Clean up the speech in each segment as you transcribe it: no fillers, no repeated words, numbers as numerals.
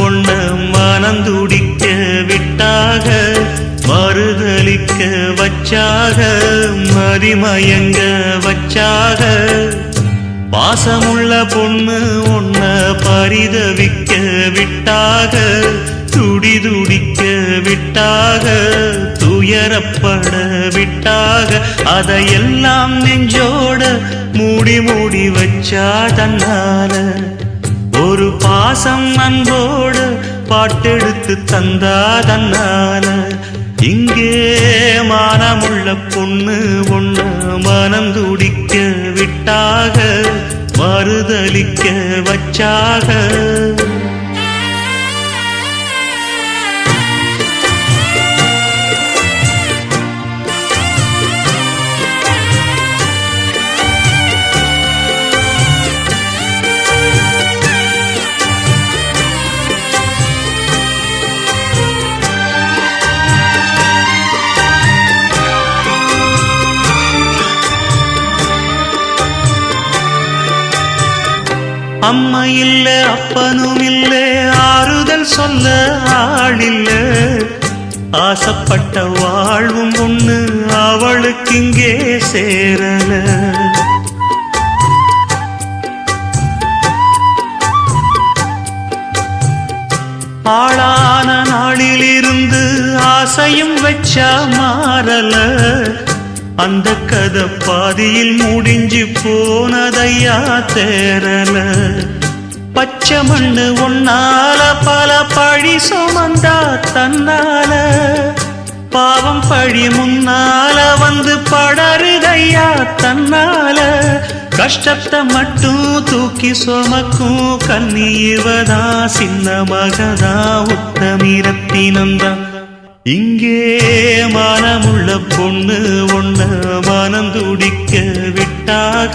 ஒண்ண மனந்துடிக்க விட்டாக மறுதலிக்க வச்சாக மதிமயங்க வச்சாக பாசமுள்ள பொண்ணு ஒன்ன பரிதவிக்க விட்டாக துடிதுடிக்க விட்டாக துயரப்பட விட்டாக அதையெல்லாம் நெஞ்சோட மூடி மூடி வச்சா தன்னால ஒரு பாசம் அன்போடு பாட்டெடுத்து தந்தா தன்னால இங்கே மானமுள்ள பொண்ணு ஒண்ண மனம் துடிக்க விட்டாக மறுதலிக்க வச்சாக அம்மா இல்ல அப்பனும் இல்ல ஆறுதல் சொல்ல ஆளில்ல ஆசைப்பட்ட வாழ்வும் ஒண்ணு அவளுக்கு இங்கே சேரல ஆளான நாளிலிருந்து ஆசையும் வச்சா மாறல அந்த கதை பாதியில் முடிஞ்சு போனதையா தேரல பச்சை மண்ணு ஒன்னால பல பழி சுமந்தா தன்னால பாவம் பழி முன்னால வந்து படருதையா தன்னால கஷ்டத்தை மட்டும் தூக்கி சுமக்கும் கண்ணீவதா சின்ன மகதா உத்தமிரத்தினந்தான் இங்கே மனமுள்ள பொண்ணு ஒண்ண மனம் துடிக்க விட்டாக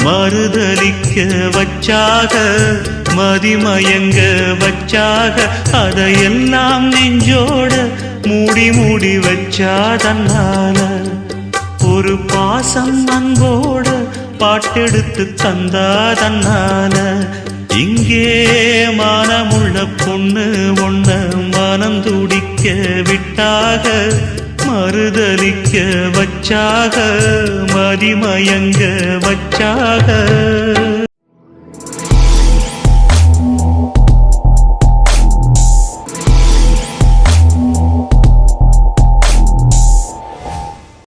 மறுதலிக்க வச்சாக மதிமயங்க வச்சாக அதையெல்லாம் நெஞ்சோட மூடி மூடி வச்சா தன்னால ஒரு பாசம் அன்போட பாட்டெடுத்து தந்தா தன்னால இங்கே மானமுள்ள பொண்ணு ஒண்ண மனம் துடிக்க விட்டாக மறுதலிக்க வச்சாக மதிமயங்க வச்சாக